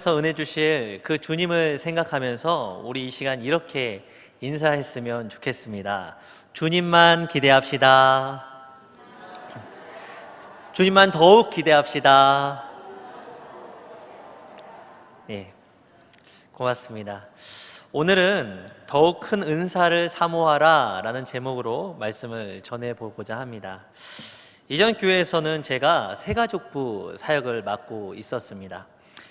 통해서 은혜 주실 그 주님을 생각하면서 우리 이 시간 이렇게 인사했으면 좋겠습니다. 주님만 기대합시다. 주님만 더욱 기대합시다. 네, 고맙습니다. 오늘은 더욱 큰 은사를 사모하라 라는 제목으로 말씀을 전해보고자 합니다. 이전 교회에서는 제가 새가족부 사역을 맡고 있었습니다.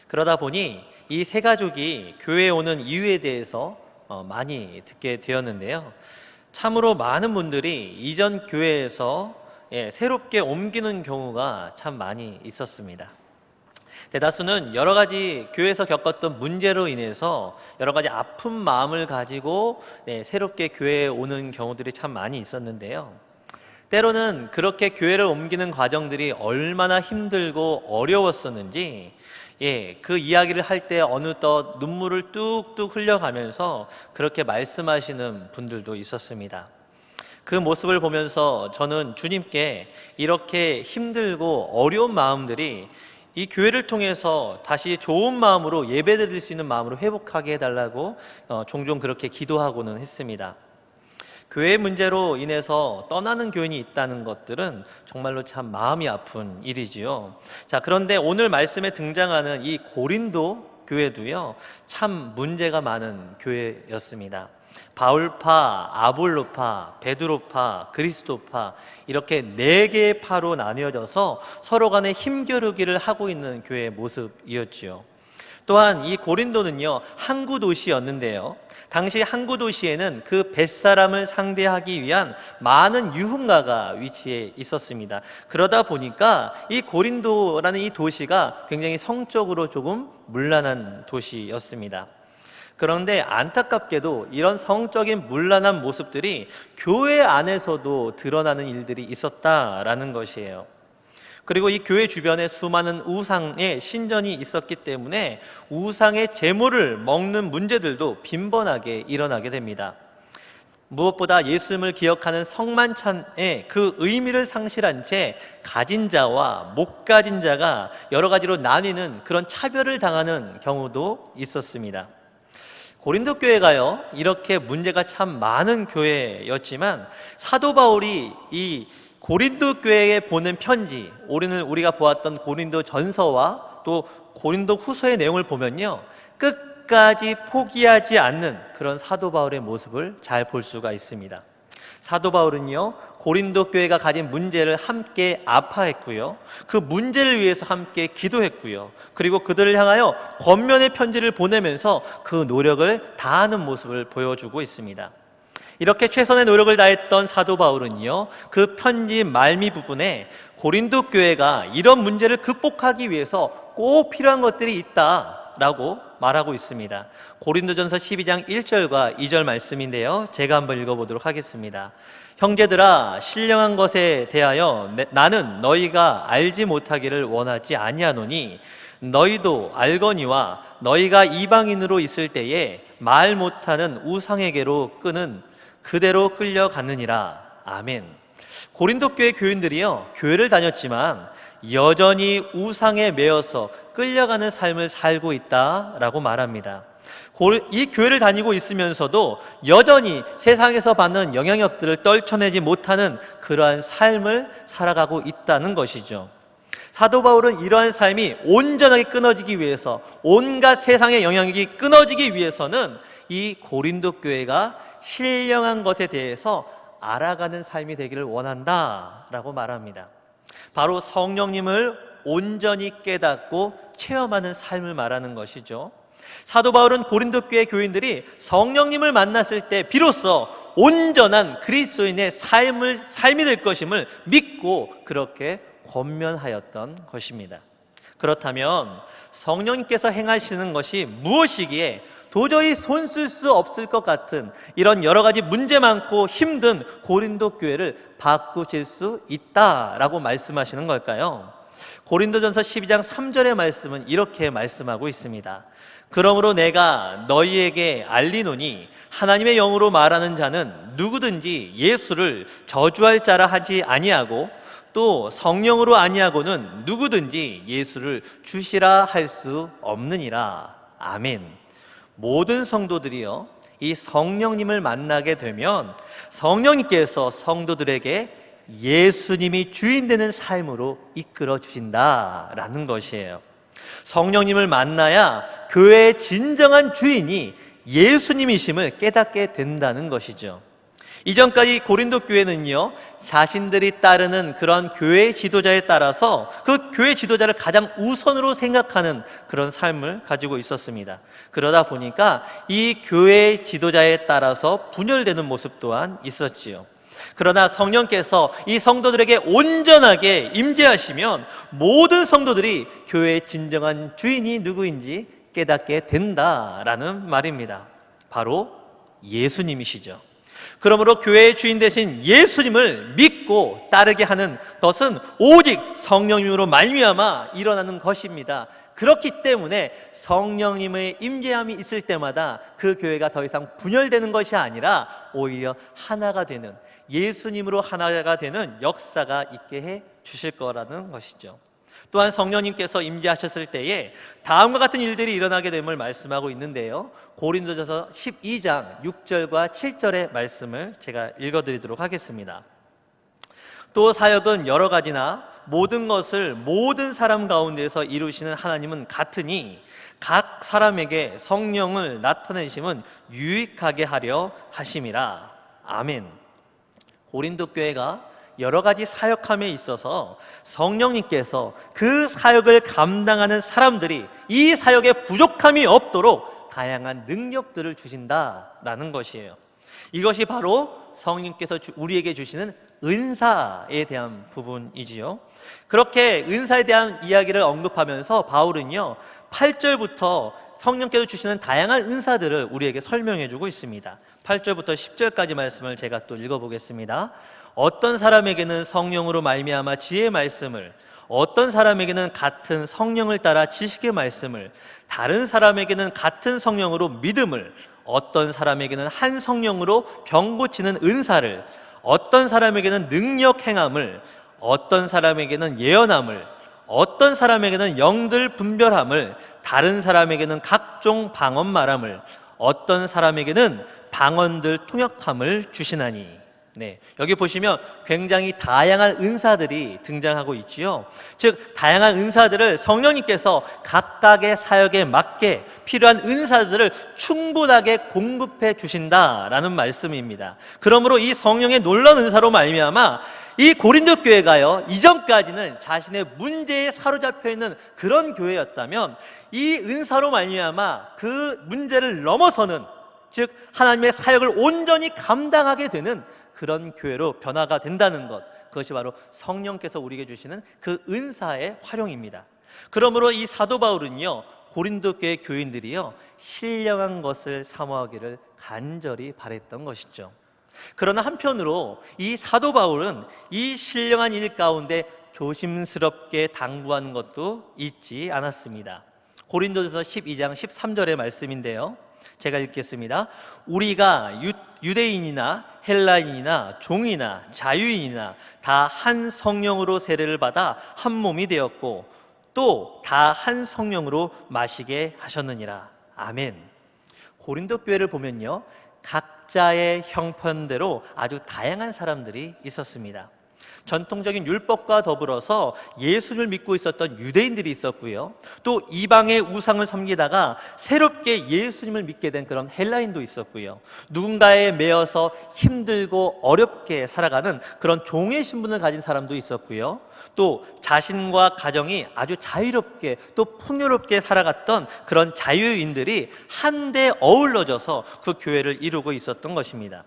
그러다 보니 이 새가족이 교회에 오는 이유에 대해서 많이 듣게 되었는데요. 참으로 많은 분들이 이전 교회에서 새롭게 옮기는 경우가 참 많이 있었습니다. 대다수는 여러 가지 교회에서 겪었던 문제로 인해서 여러 가지 아픈 마음을 가지고 새롭게 교회에 오는 경우들이 참 많이 있었는데요. 때로는 그렇게 교회를 옮기는 과정들이 얼마나 힘들고 어려웠었는지 그 이야기를 할 때 어느덧 눈물을 뚝뚝 흘려가면서 그렇게 말씀하시는 분들도 있었습니다. 그 모습을 보면서 저는 주님께 이렇게 힘들고 어려운 마음들이 이 교회를 통해서 다시 좋은 마음으로 예배드릴 수 있는 마음으로 회복하게 해달라고 종종 그렇게 기도하고는 했습니다. 교회 문제로 인해서 떠나는 교인이 있다는 것들은 정말로 참 마음이 아픈 일이지요. 자, 그런데 오늘 말씀에 등장하는 이 고린도 교회도요, 참 문제가 많은 교회였습니다. 바울파, 아볼로파, 베드로파, 그리스도파 이렇게 4개의 파로 나뉘어져서 서로 간에 힘겨루기를 하고 있는 교회의 모습이었지요. 또한 이 고린도는요, 항구 도시였는데요, 당시 항구 도시에는 그 뱃사람을 상대하기 위한 많은 유흥가가 위치해 있었습니다. 그러다 보니까 이 고린도라는 이 도시가 굉장히 성적으로 조금 문란한 도시였습니다. 그런데 안타깝게도 이런 성적인 문란한 모습들이 교회 안에서도 드러나는 일들이 있었다라는 것이에요. 그리고 이 교회 주변에 수많은 우상의 신전이 있었기 때문에 우상의 제물을 먹는 문제들도 빈번하게 일어나게 됩니다. 무엇보다 예수님을 기억하는 성만찬의 그 의미를 상실한 채 가진 자와 못 가진 자가 여러 가지로 나뉘는 그런 차별을 당하는 경우도 있었습니다. 고린도 교회가요, 이렇게 문제가 참 많은 교회였지만 사도 바울이 이 고린도 교회에 보낸 편지, 오늘 우리가 보았던 고린도 전서와 또 고린도 후서의 내용을 보면요, 끝까지 포기하지 않는 그런 사도 바울의 모습을 잘 볼 수가 있습니다. 사도 바울은요, 고린도 교회가 가진 문제를 함께 아파했고요, 그 문제를 위해서 함께 기도했고요, 그리고 그들을 향하여 권면의 편지를 보내면서 그 노력을 다하는 모습을 보여주고 있습니다. 이렇게 최선의 노력을 다했던 사도 바울은요, 그 편지 말미 부분에 고린도 교회가 이런 문제를 극복하기 위해서 꼭 필요한 것들이 있다라고 말하고 있습니다. 고린도전서 12장 1절과 2절 말씀인데요, 제가 한번 읽어보도록 하겠습니다. 형제들아, 신령한 것에 대하여 나는 너희가 알지 못하기를 원하지 아니하노니 너희도 알거니와 너희가 이방인으로 있을 때에 말 못하는 우상에게로 끄는 그대로 끌려갔느니라. 아멘. 고린도 교회 교인들이요, 교회를 다녔지만 여전히 우상에 매여서 끌려가는 삶을 살고 있다라고 말합니다. 이 교회를 다니고 있으면서도 여전히 세상에서 받는 영향력들을 떨쳐내지 못하는 그러한 삶을 살아가고 있다는 것이죠. 사도 바울은 이러한 삶이 온전하게 끊어지기 위해서, 온갖 세상의 영향력이 끊어지기 위해서는 이 고린도 교회가 신령한 것에 대해서 알아가는 삶이 되기를 원한다라고 말합니다. 바로 성령님을 온전히 깨닫고 체험하는 삶을 말하는 것이죠. 사도 바울은 고린도 교회 교인들이 성령님을 만났을 때 비로소 온전한 그리스도인의 삶이 될 것임을 믿고 그렇게 권면하였던 것입니다. 그렇다면 성령님께서 행하시는 것이 무엇이기에 도저히 손쓸 수 없을 것 같은 이런 여러 가지 문제 많고 힘든 고린도 교회를 바꾸실 수 있다라고 말씀하시는 걸까요? 고린도전서 12장 3절의 말씀은 이렇게 말씀하고 있습니다. 그러므로 내가 너희에게 알리노니 하나님의 영으로 말하는 자는 누구든지 예수를 저주할 자라 하지 아니하고 또 성령으로 아니하고는 누구든지 예수를 주시라 할 수 없느니라. 아멘. 모든 성도들이요, 이 성령님을 만나게 되면 성령님께서 성도들에게 예수님이 주인 되는 삶으로 이끌어 주신다라는 것이에요. 성령님을 만나야 교회의 진정한 주인이 예수님이심을 깨닫게 된다는 것이죠. 이전까지 고린도 교회는요, 자신들이 따르는 그런 교회 지도자에 따라서 그 교회 지도자를 가장 우선으로 생각하는 그런 삶을 가지고 있었습니다. 그러다 보니까 이 교회 지도자에 따라서 분열되는 모습 또한 있었지요. 그러나 성령께서 이 성도들에게 온전하게 임재하시면 모든 성도들이 교회의 진정한 주인이 누구인지 깨닫게 된다라는 말입니다. 바로 예수님이시죠. 그러므로 교회의 주인 되신 예수님을 믿고 따르게 하는 것은 오직 성령님으로 말미암아 일어나는 것입니다. 그렇기 때문에 성령님의 임재함이 있을 때마다 그 교회가 더 이상 분열되는 것이 아니라 오히려 하나가 되는, 예수님으로 하나가 되는 역사가 있게 해 주실 거라는 것이죠. 또한 성령님께서 임재하셨을 때에 다음과 같은 일들이 일어나게 됨을 말씀하고 있는데요, 고린도전서 12장 6절과 7절의 말씀을 제가 읽어드리도록 하겠습니다. 또 사역은 여러 가지나 모든 것을 모든 사람 가운데서 이루시는 하나님은 같으니 각 사람에게 성령을 나타내심은 유익하게 하려 하심이라. 아멘. 고린도 교회가 여러 가지 사역함에 있어서 성령님께서 그 사역을 감당하는 사람들이 이 사역에 부족함이 없도록 다양한 능력들을 주신다라는 것이에요. 이것이 바로 성령님께서 우리에게 주시는 은사에 대한 부분이지요. 그렇게 은사에 대한 이야기를 언급하면서 바울은요, 8절부터 성령께서 주시는 다양한 은사들을 우리에게 설명해 주고 있습니다. 8절부터 10절까지 말씀을 제가 또 읽어보겠습니다. 어떤 사람에게는 성령으로 말미암아 지혜의 말씀을, 어떤 사람에게는 같은 성령을 따라 지식의 말씀을, 다른 사람에게는 같은 성령으로 믿음을, 어떤 사람에게는 한 성령으로 병 고치는 은사를, 어떤 사람에게는 능력 행함을, 어떤 사람에게는 예언함을, 어떤 사람에게는 영들 분별함을, 다른 사람에게는 각종 방언 말함을, 어떤 사람에게는 방언들 통역함을 주시나니. 여기 보시면 굉장히 다양한 은사들이 등장하고 있지요. 즉 다양한 은사들을 성령님께서 각각의 사역에 맞게 필요한 은사들을 충분하게 공급해 주신다라는 말씀입니다. 그러므로 이 성령의 놀라운 은사로 말미암아 이 고린도 교회가요, 이전까지는 자신의 문제에 사로잡혀 있는 그런 교회였다면 이 은사로 말미암아 그 문제를 넘어서는, 즉 하나님의 사역을 온전히 감당하게 되는 그런 교회로 변화가 된다는 것, 그것이 바로 성령께서 우리에게 주시는 그 은사의 활용입니다. 그러므로 이 사도 바울은요, 고린도 교회 교인들이요, 신령한 것을 사모하기를 간절히 바랬던 것이죠. 그러나 한편으로 이 사도 바울은 이 신령한 일 가운데 조심스럽게 당부하는 것도 잊지 않았습니다. 고린도전서 12장 13절의 말씀인데요, 제가 읽겠습니다. 우리가 유대인이나 헬라인이나 종이나 자유인이나 다 한 성령으로 세례를 받아 한 몸이 되었고 또 다 한 성령으로 마시게 하셨느니라. 아멘. 고린도 교회를 보면요, 각자의 형편대로 아주 다양한 사람들이 있었습니다. 전통적인 율법과 더불어서 예수를 믿고 있었던 유대인들이 있었고요, 또 이방의 우상을 섬기다가 새롭게 예수님을 믿게 된 그런 헬라인도 있었고요, 누군가에 매여서 힘들고 어렵게 살아가는 그런 종의 신분을 가진 사람도 있었고요, 또 자신과 가정이 아주 자유롭게 또 풍요롭게 살아갔던 그런 자유인들이 한데 어우러져서 그 교회를 이루고 있었던 것입니다.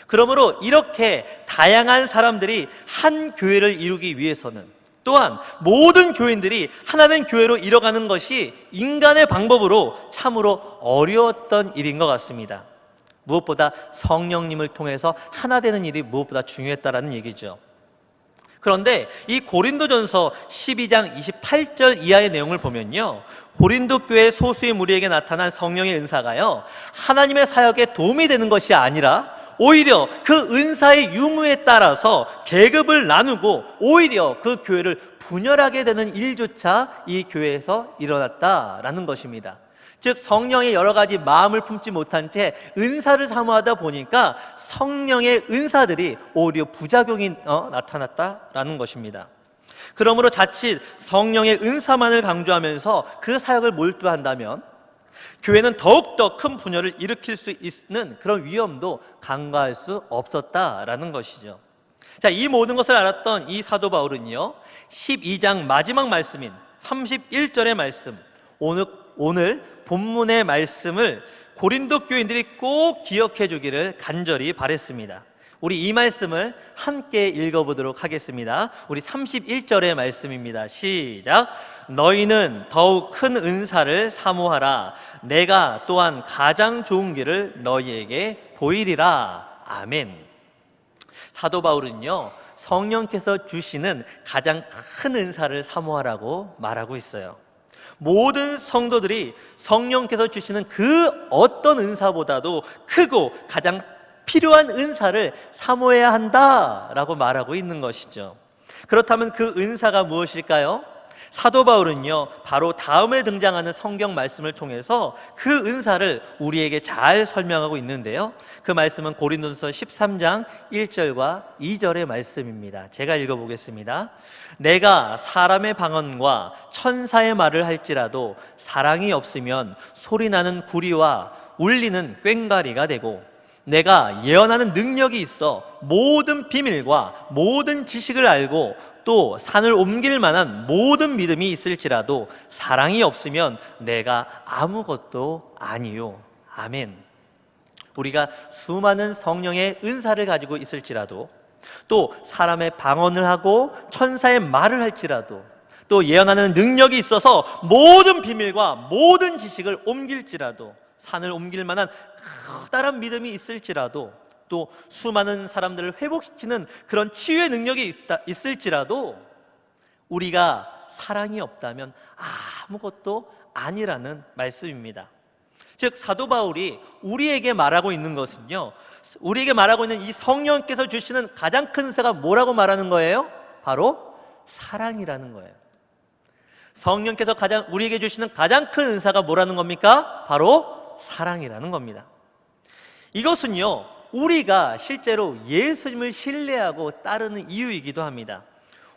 그러므로 이렇게 다양한 사람들이 한 교회를 이루기 위해서는, 또한 모든 교인들이 하나된 교회로 이뤄가는 것이 인간의 방법으로 참으로 어려웠던 일인 것 같습니다. 무엇보다 성령님을 통해서 하나 되는 일이 무엇보다 중요했다라는 얘기죠. 그런데 이 고린도전서 12장 28절 이하의 내용을 보면요, 고린도 교회 소수의 무리에게 나타난 성령의 은사가요, 하나님의 사역에 도움이 되는 것이 아니라 오히려 그 은사의 유무에 따라서 계급을 나누고 오히려 그 교회를 분열하게 되는 일조차 이 교회에서 일어났다라는 것입니다. 즉 성령의 여러 가지 마음을 품지 못한 채 은사를 사모하다 보니까 성령의 은사들이 오히려 부작용이 나타났다라는 것입니다. 그러므로 자칫 성령의 은사만을 강조하면서 그 사역을 몰두한다면 교회는 더욱더 큰 분열을 일으킬 수 있는 그런 위험도 간과할 수 없었다라는 것이죠. 자, 이 모든 것을 알았던 이 사도 바울은요 12장 마지막 말씀인 31절의 말씀, 오늘 본문의 말씀을 고린도 교인들이 꼭 기억해 주기를 간절히 바랬습니다. 우리 이 말씀을 함께 읽어보도록 하겠습니다. 우리 31절의 말씀입니다. 시작. 너희는 더욱 큰 은사를 사모하라. 내가 또한 가장 좋은 길을 너희에게 보이리라. 아멘. 사도 바울은요 성령께서 주시는 가장 큰 은사를 사모하라고 말하고 있어요. 모든 성도들이 성령께서 주시는 그 어떤 은사보다도 크고 가장 필요한 은사를 사모해야 한다라고 말하고 있는 것이죠. 그렇다면 그 은사가 무엇일까요? 사도 바울은요 바로 다음에 등장하는 성경 말씀을 통해서 그 은사를 우리에게 잘 설명하고 있는데요, 그 말씀은 고린도서 13장 1절과 2절의 말씀입니다. 제가 읽어보겠습니다. 내가 사람의 방언과 천사의 말을 할지라도 사랑이 없으면 소리나는 구리와 울리는 꽹과리가 되고, 내가 예언하는 능력이 있어 모든 비밀과 모든 지식을 알고 또 산을 옮길 만한 모든 믿음이 있을지라도 사랑이 없으면 내가 아무것도 아니요. 아멘. 우리가 수많은 성령의 은사를 가지고 있을지라도, 또 사람의 방언을 하고 천사의 말을 할지라도, 또 예언하는 능력이 있어서 모든 비밀과 모든 지식을 옮길지라도, 산을 옮길 만한 커다란 믿음이 있을지라도, 또 수많은 사람들을 회복시키는 그런 치유의 능력이 있을지라도 우리가 사랑이 없다면 아무것도 아니라는 말씀입니다. 즉 사도 바울이 우리에게 말하고 있는 것은요, 우리에게 말하고 있는 이 성령께서 주시는 가장 큰 은사가 뭐라고 말하는 거예요? 바로 사랑이라는 거예요. 성령께서 우리에게 주시는 가장 큰 은사가 뭐라는 겁니까? 바로 사랑이라는 겁니다. 이것은요 우리가 실제로 예수님을 신뢰하고 따르는 이유이기도 합니다.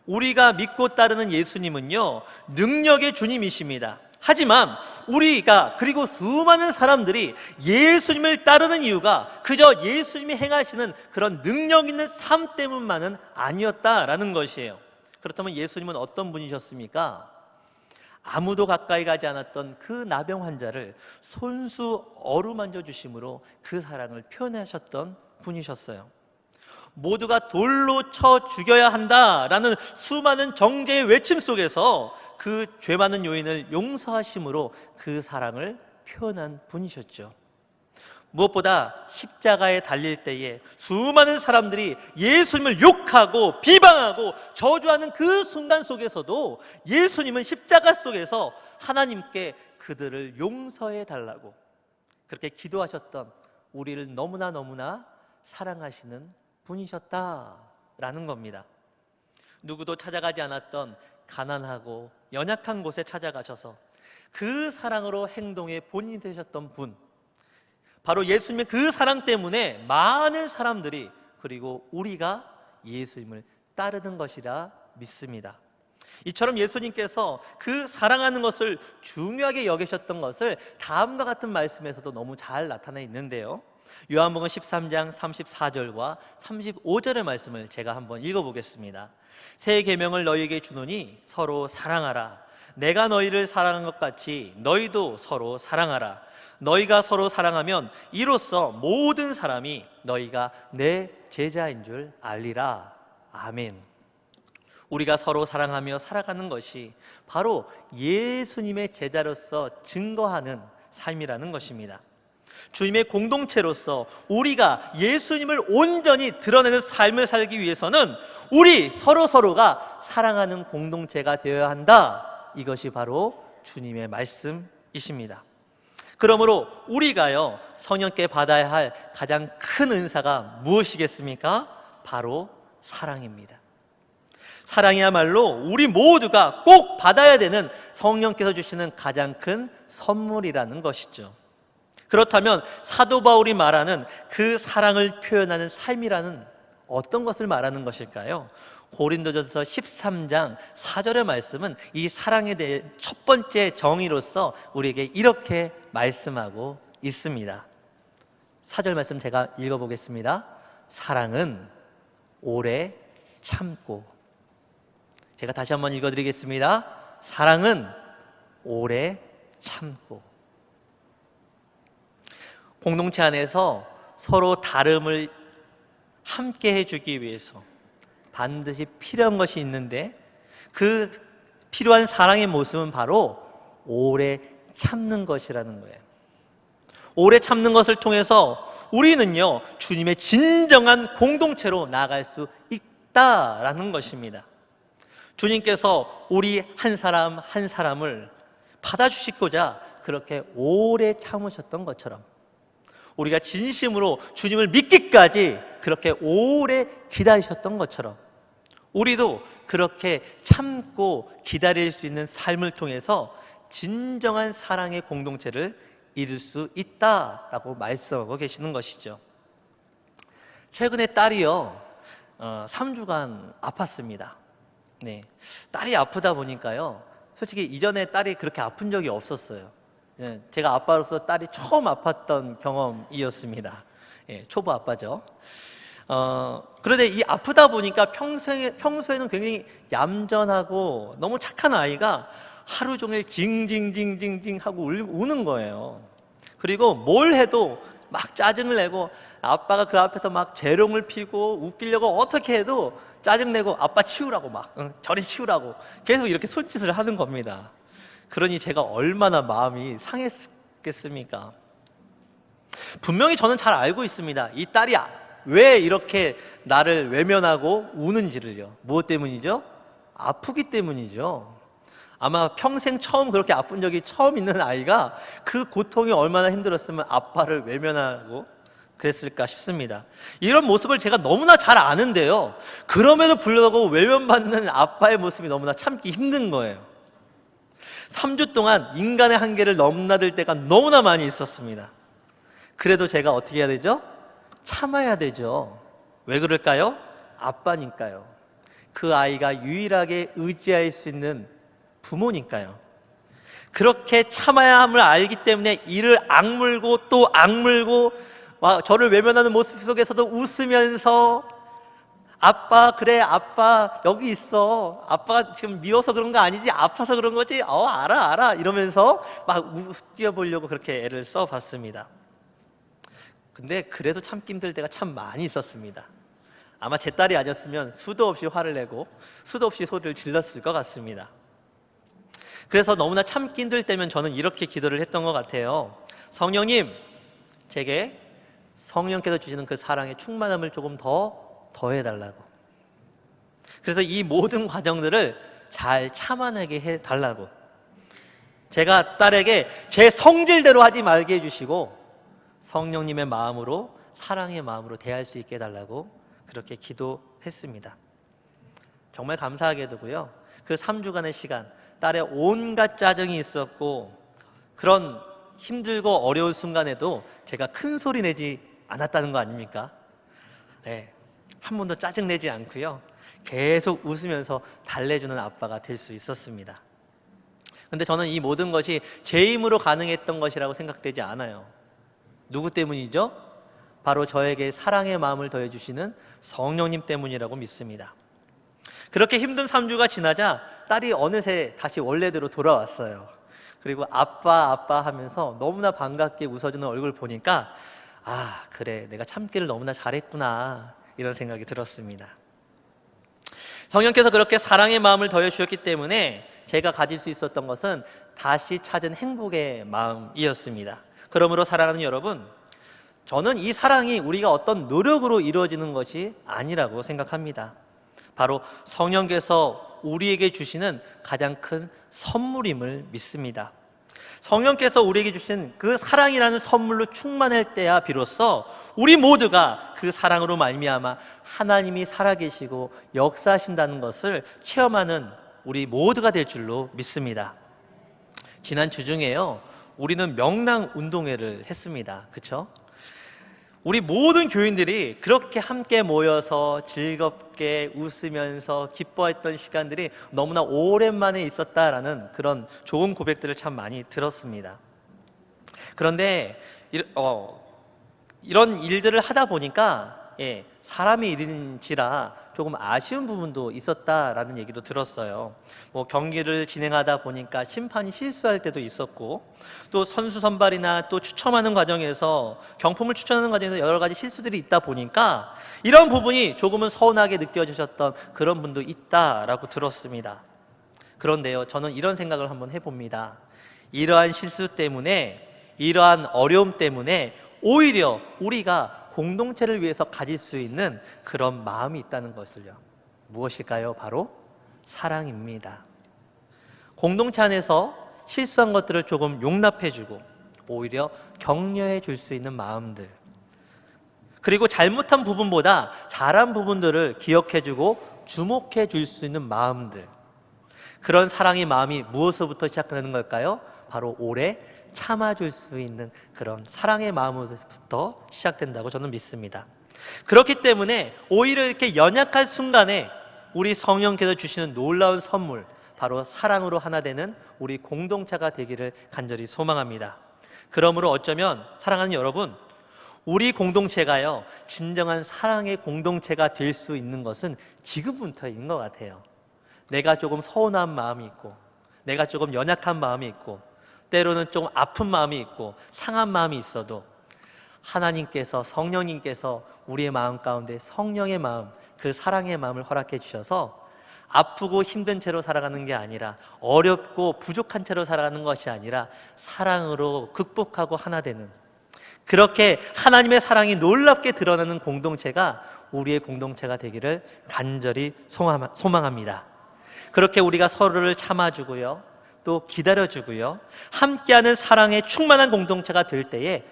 우리가 믿고 따르는 예수님은요 능력의 주님이십니다. 하지만 우리가, 그리고 수많은 사람들이 예수님을 따르는 이유가 그저 예수님이 행하시는 그런 능력 있는 삶 때문만은 아니었다라는 것이에요. 그렇다면 예수님은 어떤 분이셨습니까? 아무도 가까이 가지 않았던 그 나병 환자를 손수 어루만져 주심으로 그 사랑을 표현하셨던 분이셨어요. 모두가 돌로 쳐 죽여야 한다라는 수많은 정죄의 외침 속에서 그 죄 많은 요인을 용서하심으로 그 사랑을 표현한 분이셨죠. 무엇보다 십자가에 달릴 때에 수많은 사람들이 예수님을 욕하고 비방하고 저주하는 그 순간 속에서도 예수님은 십자가 속에서 하나님께 그들을 용서해 달라고 그렇게 기도하셨던, 우리를 너무나 사랑하시는 분이셨다라는 겁니다. 누구도 찾아가지 않았던 가난하고 연약한 곳에 찾아가셔서 그 사랑으로 행동의 본인이 되셨던 분, 바로 예수님의 그 사랑 때문에 많은 사람들이, 그리고 우리가 예수님을 따르는 것이라 믿습니다. 이처럼 예수님께서 그 사랑하는 것을 중요하게 여기셨던 것을 다음과 같은 말씀에서도 너무 잘 나타나 있는데요, 요한복음 13장 34절과 35절의 말씀을 제가 한번 읽어보겠습니다. 새 계명을 너희에게 주노니 서로 사랑하라. 내가 너희를 사랑한 것 같이 너희도 서로 사랑하라. 너희가 서로 사랑하면 이로써 모든 사람이 너희가 내 제자인 줄 알리라. 아멘. 우리가 서로 사랑하며 살아가는 것이 바로 예수님의 제자로서 증거하는 삶이라는 것입니다. 주님의 공동체로서 우리가 예수님을 온전히 드러내는 삶을 살기 위해서는 우리 서로가 사랑하는 공동체가 되어야 한다. 이것이 바로 주님의 말씀이십니다. 그러므로 우리가요, 성령께 받아야 할 가장 큰 은사가 무엇이겠습니까? 바로 사랑입니다. 사랑이야말로 우리 모두가 꼭 받아야 되는 성령께서 주시는 가장 큰 선물이라는 것이죠. 그렇다면 사도 바울이 말하는 그 사랑을 표현하는 삶이라는 어떤 것을 말하는 것일까요? 고린도전서 13장 4절의 말씀은 이 사랑에 대해 첫 번째 정의로서 우리에게 이렇게 말씀하고 있습니다. 4절 말씀 제가 읽어보겠습니다. 사랑은 오래 참고. 제가 다시 한번 읽어드리겠습니다. 사랑은 오래 참고. 공동체 안에서 서로 다름을 함께 해주기 위해서 반드시 필요한 것이 있는데, 그 필요한 사랑의 모습은 바로 오래 참는 것이라는 거예요. 오래 참는 것을 통해서 우리는요, 주님의 진정한 공동체로 나아갈 수 있다라는 것입니다. 주님께서 우리 한 사람 한 사람을 받아주시고자 그렇게 오래 참으셨던 것처럼, 우리가 진심으로 주님을 믿기까지 그렇게 오래 기다리셨던 것처럼, 우리도 그렇게 참고 기다릴 수 있는 삶을 통해서 진정한 사랑의 공동체를 이룰 수 있다라고 말씀하고 계시는 것이죠. 최근에 딸이요, 3주간 아팠습니다. 네, 딸이 아프다 보니까요, 솔직히 이전에 딸이 그렇게 아픈 적이 없었어요. 제가 아빠로서 딸이 처음 아팠던 경험이었습니다. 초보 아빠죠. 그런데 이 아프다 보니까 평소에는 굉장히 얌전하고 너무 착한 아이가 하루 종일 징징징징징 하고 우는 거예요. 그리고 뭘 해도 막 짜증을 내고, 아빠가 그 앞에서 막 재롱을 피고 웃기려고 어떻게 해도 짜증내고, 아빠 치우라고 막 저리 치우라고 계속 이렇게 손짓을 하는 겁니다. 그러니 제가 얼마나 마음이 상했겠습니까? 분명히 저는 잘 알고 있습니다. 이 딸이 왜 이렇게 나를 외면하고 우는지를요. 무엇 때문이죠? 아프기 때문이죠. 아마 평생 처음 그렇게 아픈 적이 처음 있는 아이가 그 고통이 얼마나 힘들었으면 아빠를 외면하고 그랬을까 싶습니다. 이런 모습을 제가 너무나 잘 아는데요, 그럼에도 불구하고 외면받는 아빠의 모습이 너무나 참기 힘든 거예요. 3주 동안 인간의 한계를 넘나들 때가 너무나 많이 있었습니다. 그래도 제가 어떻게 해야 되죠? 참아야 되죠. 왜 그럴까요? 아빠니까요. 그 아이가 유일하게 의지할 수 있는 부모니까요. 그렇게 참아야 함을 알기 때문에 이를 악물고 또 악물고, 저를 외면하는 모습 속에서도 웃으면서, 아빠, 그래, 아빠 여기 있어, 아빠가 지금 미워서 그런 거 아니지, 아파서 그런 거지, 알아 이러면서 막 웃겨보려고 그렇게 애를 써봤습니다. 근데 그래도 참기 힘들 때가 참 많이 있었습니다. 아마 제 딸이 아니었으면 수도 없이 화를 내고 수도 없이 소리를 질렀을 것 같습니다. 그래서 너무나 참기 힘들 때면 저는 이렇게 기도를 했던 것 같아요. 성령님, 제게 성령께서 주시는 그 사랑의 충만함을 조금 더해달라고. 그래서 이 모든 과정들을 잘 참아내게 해달라고. 제가 딸에게 제 성질대로 하지 말게 해주시고 성령님의 마음으로, 사랑의 마음으로 대할 수 있게 해달라고 그렇게 기도했습니다. 정말 감사하게도고요, 그 3주간의 시간, 딸의 온갖 짜증이 있었고 그런 힘들고 어려운 순간에도 제가 큰 소리 내지 않았다는 거 아닙니까? 네, 한 번도 짜증내지 않고요, 계속 웃으면서 달래주는 아빠가 될 수 있었습니다. 근데 저는 이 모든 것이 제 힘으로 가능했던 것이라고 생각되지 않아요. 누구 때문이죠? 바로 저에게 사랑의 마음을 더해주시는 성령님 때문이라고 믿습니다. 그렇게 힘든 3주가 지나자 딸이 어느새 다시 원래대로 돌아왔어요. 그리고 아빠 하면서 너무나 반갑게 웃어주는 얼굴 보니까, 그래, 내가 참기를 너무나 잘했구나, 이런 생각이 들었습니다. 성령께서 그렇게 사랑의 마음을 더해주셨기 때문에 제가 가질 수 있었던 것은 다시 찾은 행복의 마음이었습니다. 그러므로 사랑하는 여러분, 저는 이 사랑이 우리가 어떤 노력으로 이루어지는 것이 아니라고 생각합니다. 바로 성령께서 우리에게 주시는 가장 큰 선물임을 믿습니다. 성령께서 우리에게 주신 그 사랑이라는 선물로 충만할 때야 비로소 우리 모두가 그 사랑으로 말미암아 하나님이 살아계시고 역사하신다는 것을 체험하는 우리 모두가 될 줄로 믿습니다. 지난 주중에요, 우리는 명랑 운동회를 했습니다. 그렇죠? 우리 모든 교인들이 그렇게 함께 모여서 즐겁게 웃으면서 기뻐했던 시간들이 너무나 오랜만에 있었다라는 그런 좋은 고백들을 참 많이 들었습니다. 그런데 이런 일들을 하다 보니까 사람의 일인지라 조금 아쉬운 부분도 있었다라는 얘기도 들었어요. 경기를 진행하다 보니까 심판이 실수할 때도 있었고, 또 선수 선발이나 또 추첨하는 과정에서 경품을 추천하는 과정에서 여러 가지 실수들이 있다 보니까 이런 부분이 조금은 서운하게 느껴지셨던 그런 분도 있다라고 들었습니다. 그런데요, 저는 이런 생각을 한번 해봅니다. 이러한 실수 때문에, 이러한 어려움 때문에 오히려 우리가 공동체를 위해서 가질 수 있는 그런 마음이 있다는 것을요. 무엇일까요? 바로 사랑입니다. 공동체 안에서 실수한 것들을 조금 용납해주고 오히려 격려해 줄 수 있는 마음들, 그리고 잘못한 부분보다 잘한 부분들을 기억해주고 주목해 줄 수 있는 마음들, 그런 사랑의 마음이 무엇으로부터 시작되는 걸까요? 바로 오래 참아줄 수 있는 그런 사랑의 마음으로부터 시작된다고 저는 믿습니다. 그렇기 때문에 오히려 이렇게 연약한 순간에 우리 성령께서 주시는 놀라운 선물, 바로 사랑으로 하나 되는 우리 공동체가 되기를 간절히 소망합니다. 그러므로 어쩌면 사랑하는 여러분, 우리 공동체가요, 진정한 사랑의 공동체가 될 수 있는 것은 지금부터인 것 같아요. 내가 조금 서운한 마음이 있고, 내가 조금 연약한 마음이 있고, 때로는 좀 아픈 마음이 있고 상한 마음이 있어도 하나님께서, 성령님께서 우리의 마음 가운데 성령의 마음, 그 사랑의 마음을 허락해 주셔서 아프고 힘든 채로 살아가는 게 아니라, 어렵고 부족한 채로 살아가는 것이 아니라 사랑으로 극복하고 하나 되는, 그렇게 하나님의 사랑이 놀랍게 드러나는 공동체가 우리의 공동체가 되기를 간절히 소망합니다. 그렇게 우리가 서로를 참아주고요, 또 기다려주고요, 함께하는 사랑의 충만한 공동체가 될 때에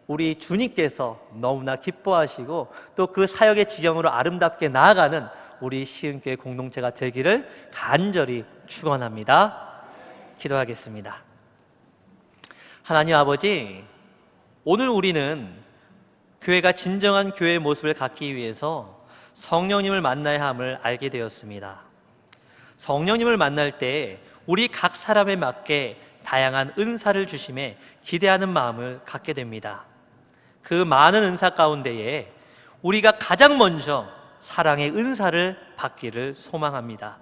우리 주님께서 너무나 기뻐하시고 또 그 사역의 지경으로 아름답게 나아가는 우리 시흥교회 공동체가 되기를 간절히 축원합니다. 기도하겠습니다. 하나님 아버지, 오늘 우리는 교회가 진정한 교회의 모습을 갖기 위해서 성령님을 만나야 함을 알게 되었습니다. 성령님을 만날 때 우리 각 사람에 맞게 다양한 은사를 주심에 기대하는 마음을 갖게 됩니다. 그 많은 은사 가운데에 우리가 가장 먼저 사랑의 은사를 받기를 소망합니다.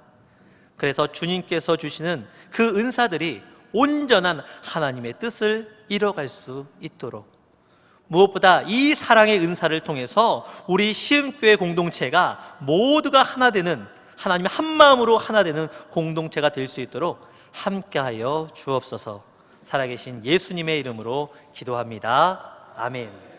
그래서 주님께서 주시는 그 은사들이 온전한 하나님의 뜻을 이뤄갈 수 있도록, 무엇보다 이 사랑의 은사를 통해서 우리 시흥교회 공동체가 모두가 하나 되는, 하나님 한 마음으로 하나 되는 공동체가 될 수 있도록 함께하여 주옵소서. 살아계신 예수님의 이름으로 기도합니다. 아멘.